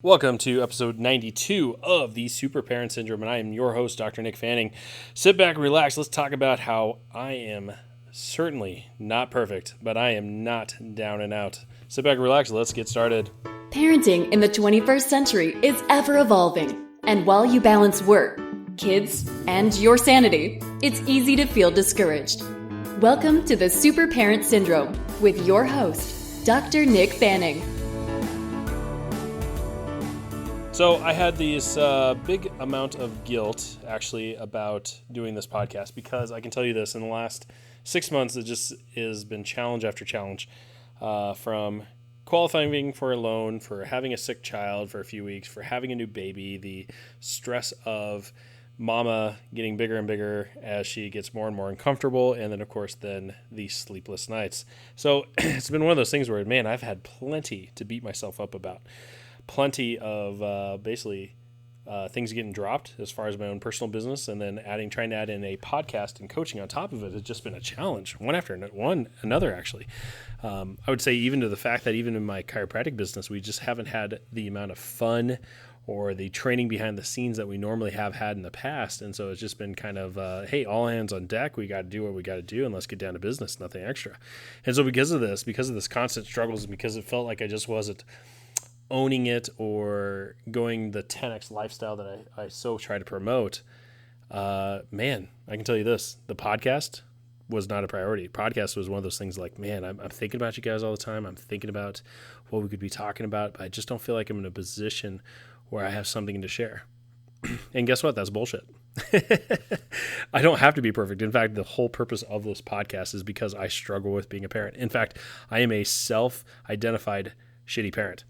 Welcome to episode 92 of the Super Parent Syndrome, and I am your host, Dr. Nick Fanning. Sit back, relax. Let's talk about how I am certainly not perfect, but I am not down and out. Sit back, relax. Let's get started. Parenting in the 21st century is ever evolving, and while you balance work, kids, and your sanity, it's easy to feel discouraged. Welcome to the Super Parent Syndrome with your host, Dr. Nick Fanning. So I had this big amount of guilt, actually, about doing this podcast because I can tell you this, in the last 6 months, it just has been challenge after challenge, from qualifying for a loan, for having a sick child for a few weeks, for having a new baby, the stress of mama getting bigger and bigger as she gets more and more uncomfortable, and then, of course, then the sleepless nights. So it's been one of those things where, man, I've had plenty to beat myself up about. Plenty of things getting dropped as far as my own personal business, and then trying to add in a podcast and coaching on top of it has just been a challenge, one after another actually. I would say even to the fact that even in my chiropractic business, we just haven't had the amount of fun or the training behind the scenes that we normally have had in the past. And so it's just been kind of, hey, all hands on deck. We got to do what we got to do and let's get down to business, nothing extra. And so because of this constant struggles, and because it felt like I just wasn't owning it or going the 10X lifestyle that I so try to promote, man, I can tell you this, the podcast was not a priority. Podcast was one of those things like, man, I'm thinking about you guys all the time. I'm thinking about what we could be talking about, but I just don't feel like I'm in a position where I have something to share. And guess what? That's bullshit. I don't have to be perfect. In fact, the whole purpose of this podcast is because I struggle with being a parent. In fact, I am a self-identified shitty parent.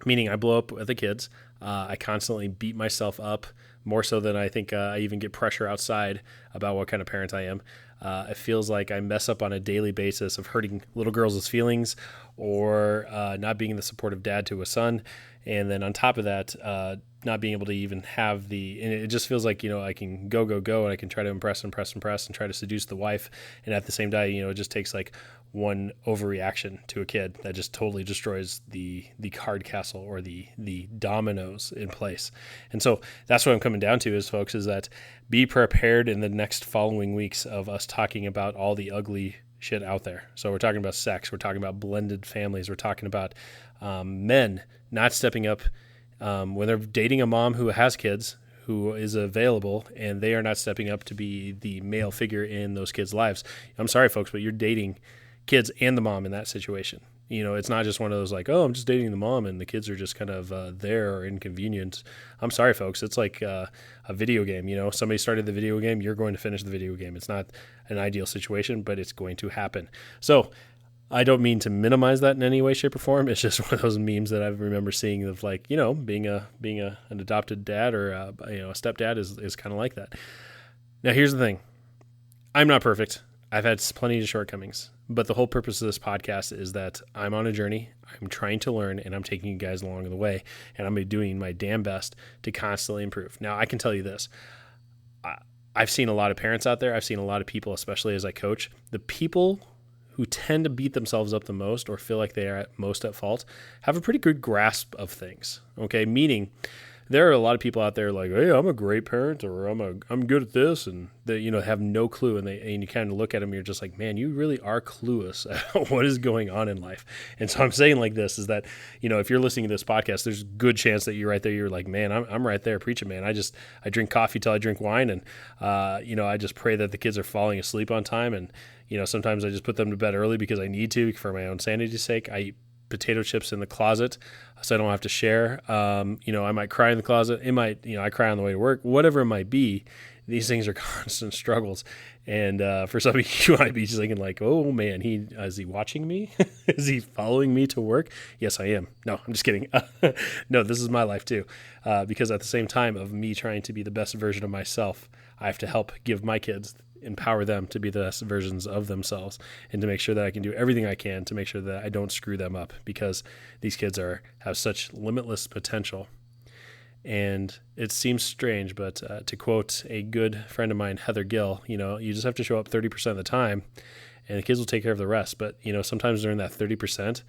Meaning I blow up with the kids. I constantly beat myself up, more so than I think I even get pressure outside about what kind of parent I am. It feels like I mess up on a daily basis of hurting little girls' feelings or not being the supportive dad to a son. And then on top of that, not being able to even have and it just feels like, I can go, and I can try to impress and try to seduce the wife. And at the same time, it just takes like one overreaction to a kid that just totally destroys the card castle or the dominoes in place. And so that's what I'm coming down to is that be prepared in the next following weeks of us talking about all the ugly shit out there. So we're talking about sex, we're talking about blended families, we're talking about men not stepping up when they're dating a mom who has kids, who is available, and they are not stepping up to be the male figure in those kids' lives. I'm sorry, folks, but you're dating kids and the mom in that situation. It's not just one of those like, oh, I'm just dating the mom and the kids are just kind of there or inconvenient. I'm sorry, folks. It's like a video game. Somebody started the video game. You're going to finish the video game. It's not an ideal situation, but it's going to happen. So I don't mean to minimize that in any way, shape, or form. It's just one of those memes that I remember seeing of like, being an adopted dad or a stepdad is kind of like that. Now, here's the thing. I'm not perfect. I've had plenty of shortcomings, but the whole purpose of this podcast is that I'm on a journey. I'm trying to learn, and I'm taking you guys along the way, and I'm doing my damn best to constantly improve. Now, I can tell you this. I've seen a lot of parents out there. I've seen a lot of people, especially as I coach. The people who tend to beat themselves up the most or feel like they are most at fault have a pretty good grasp of things, okay? Meaning, there are a lot of people out there like, hey, I'm a great parent, or I'm good at this, and they have no clue, and you kind of look at them, and you're just like, man, you really are clueless at what is going on in life. And so I'm saying like this is that if you're listening to this podcast, there's a good chance that you're right there. You're like, man, I'm right there preaching, man. I drink coffee till I drink wine, and I just pray that the kids are falling asleep on time, and sometimes I just put them to bed early because I need to for my own sanity's sake. I eat potato chips in the closet so I don't have to share. I might cry in the closet. It might, I cry on the way to work, whatever it might be. These things are constant struggles. And for some of you might be just thinking like, oh man, is he watching me? Is he following me to work? Yes, I am. No, I'm just kidding. No, this is my life too. Because at the same time of me trying to be the best version of myself, I have to help give my kids, empower them to be the best versions of themselves, and to make sure that I can do everything I can to make sure that I don't screw them up, because these kids have such limitless potential. And it seems strange, but to quote a good friend of mine, Heather Gill, you just have to show up 30% of the time and the kids will take care of the rest. But, sometimes during that 30%,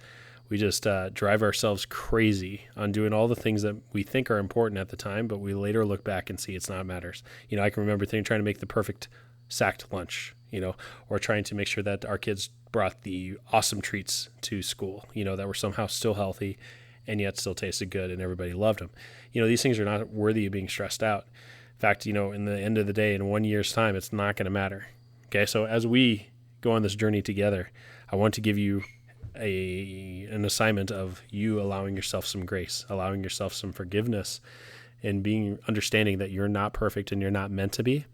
We just drive ourselves crazy on doing all the things that we think are important at the time, but we later look back and see it's not matters. I can remember trying to make the perfect sacked lunch, or trying to make sure that our kids brought the awesome treats to school, that were somehow still healthy and yet still tasted good and everybody loved them. These things are not worthy of being stressed out. In fact, in the end of the day, in 1 year's time, it's not going to matter. Okay, so as we go on this journey together, I want to give you an assignment of you allowing yourself some grace, allowing yourself some forgiveness, and understanding that you're not perfect and you're not meant to be,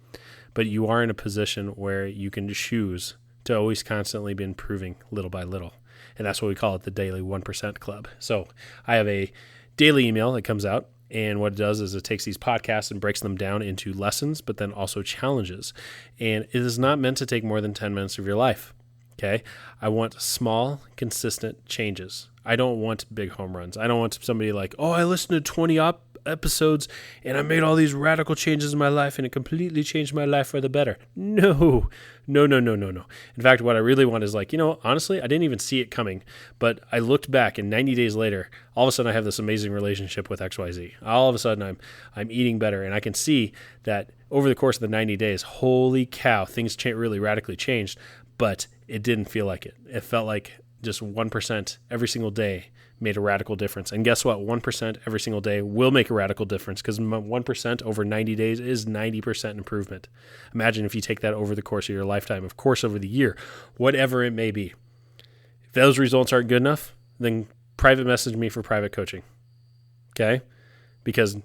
but you are in a position where you can choose to always constantly be improving little by little. And that's what we call it, the Daily 1% Club. So I have a daily email that comes out, and what it does is it takes these podcasts and breaks them down into lessons, but then also challenges. And it is not meant to take more than 10 minutes of your life. Okay. I want small, consistent changes. I don't want big home runs. I don't want somebody like, oh, I listened to 20 episodes and I made all these radical changes in my life and it completely changed my life for the better. No. In fact, what I really want is honestly, I didn't even see it coming, but I looked back and 90 days later, all of a sudden I have this amazing relationship with XYZ. All of a sudden I'm eating better, and I can see that over the course of the 90 days, holy cow, things really radically changed. But it didn't feel like it. It felt like just 1% every single day made a radical difference. And guess what? 1% every single day will make a radical difference, because 1% over 90 days is 90% improvement. Imagine if you take that over the course of your lifetime, of course, over the year, whatever it may be. If those results aren't good enough, then private message me for private coaching. Okay? Because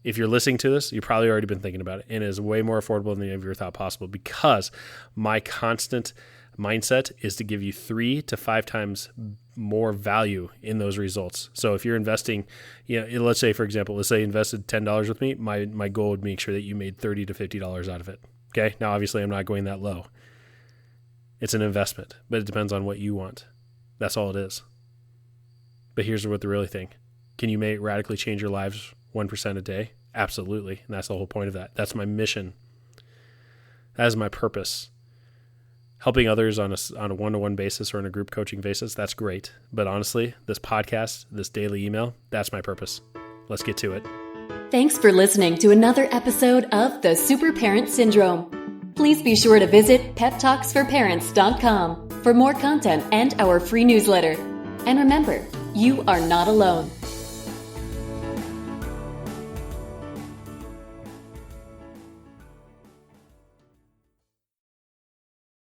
if you're listening to this, you've probably already been thinking about it, and it is way more affordable than you ever thought possible, because my constant mindset is to give you 3 to 5 times more value in those results. So if you're investing, let's say, for example, you invested $10 with me, my goal would make sure that you made $30 to $50 out of it. Okay. Now, obviously I'm not going that low. It's an investment, but it depends on what you want. That's all it is. But here's what the really thing. Can you radically change your lives 1% a day? Absolutely. And that's the whole point of that. That's my mission. That is my purpose. Helping others on a one-to-one basis or on a group coaching basis, that's great. But honestly, this podcast, this daily email, that's my purpose. Let's get to it. Thanks for listening to another episode of The Super Parent Syndrome. Please be sure to visit peptalksforparents.com for more content and our free newsletter. And remember, you are not alone.